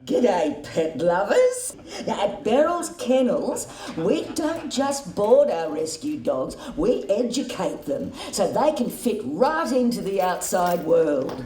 G'day, pet lovers. At Beryl's Kennels, we don't just board our rescue dogs, we educate them so they can fit right into the outside world.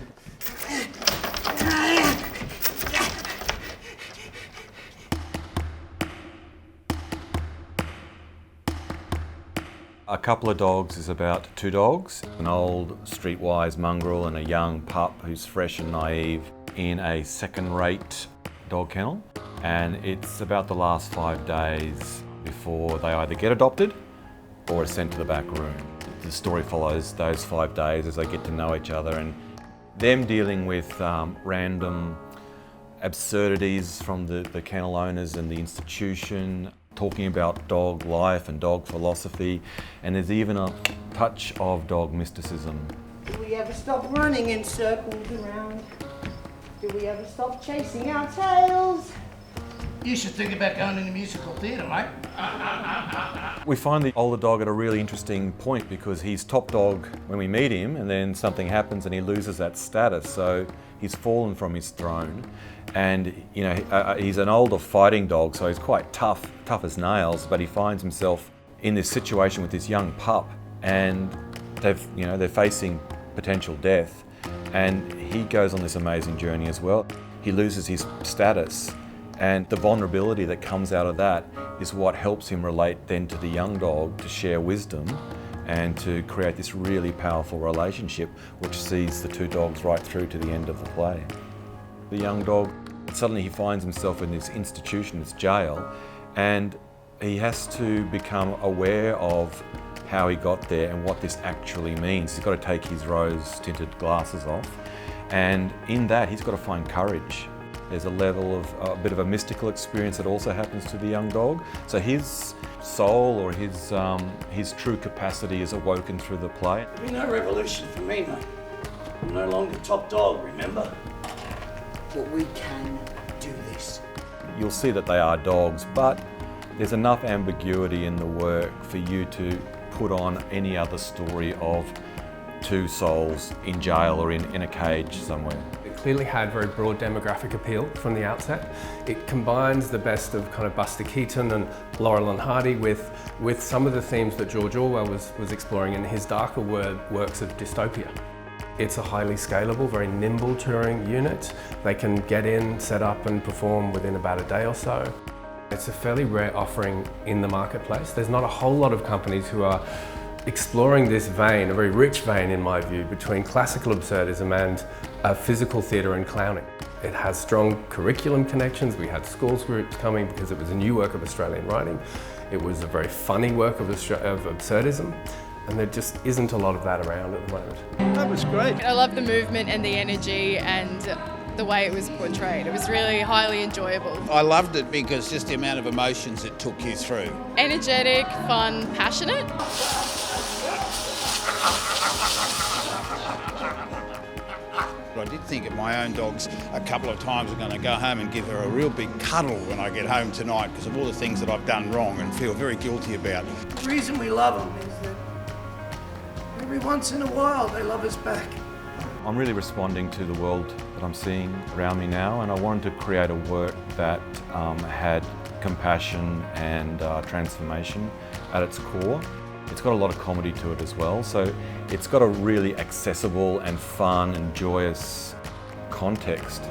A Couple of Dogs is about two dogs, an old streetwise mongrel and a young pup who's fresh and naive in a second-rate dog kennel. And it's about the last 5 days before they either get adopted or are sent to the back room. The story follows those 5 days as they get to know each other and them dealing with random absurdities from the kennel owners and the institution, talking about dog life and dog philosophy, and there's even a touch of dog mysticism. Do we ever stop running in circles around? Do we ever stop chasing our tails? You should think about going into musical theatre, mate. We find the older dog at a really interesting point because he's top dog when we meet him, and then something happens and he loses that status, so he's fallen from his throne. And you know, he's an older fighting dog, so he's quite tough as nails, but he finds himself in this situation with this young pup, and they're facing potential death, and he goes on this amazing journey as well. He loses his status, and the vulnerability that comes out of that is what helps him relate then to the young dog, to share wisdom and to create this really powerful relationship which sees the two dogs right through to the end of the play. The young dog, suddenly he finds himself in this institution, this jail, and he has to become aware of how he got there and what this actually means. He's got to take his rose-tinted glasses off, and in that he's got to find courage. There's a level of a bit of a mystical experience that also happens to the young dog. So his soul or his true capacity is awoken through the play. There'll be no revolution for me, mate. I'm no longer top dog, remember? But we can do this. You'll see that they are dogs, but there's enough ambiguity in the work for you to put on any other story of two souls in jail or in a cage somewhere. It clearly had very broad demographic appeal from the outset. It combines the best of kind of Buster Keaton and Laurel and Hardy with some of the themes that George Orwell was exploring in his darker works of dystopia. It's a highly scalable, very nimble touring unit. They can get in, set up and perform within about a day or so. It's a fairly rare offering in the marketplace. There's not a whole lot of companies who are exploring this vein, a very rich vein in my view, between classical absurdism and physical theatre and clowning. It has strong curriculum connections. We had schools groups coming because it was a new work of Australian writing. It was a very funny work of absurdism. And there just isn't a lot of that around at the moment. That was great. I love the movement and the energy and the way it was portrayed. It was really highly enjoyable. I loved it because just the amount of emotions it took you through. Energetic, fun, passionate. I did think of my own dogs a couple of times. I'm going to go home and give her a real big cuddle when I get home tonight because of all the things that I've done wrong and feel very guilty about. The reason we love them is that every once in a while they love us back. I'm really responding to the world that I'm seeing around me now, and I wanted to create a work that had compassion and transformation at its core. It's got a lot of comedy to it as well, so it's got a really accessible and fun and joyous context.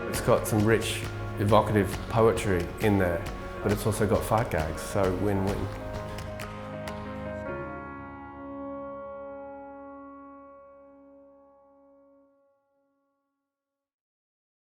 It's got some rich, evocative poetry in there, but it's also got fart gags, so win-win.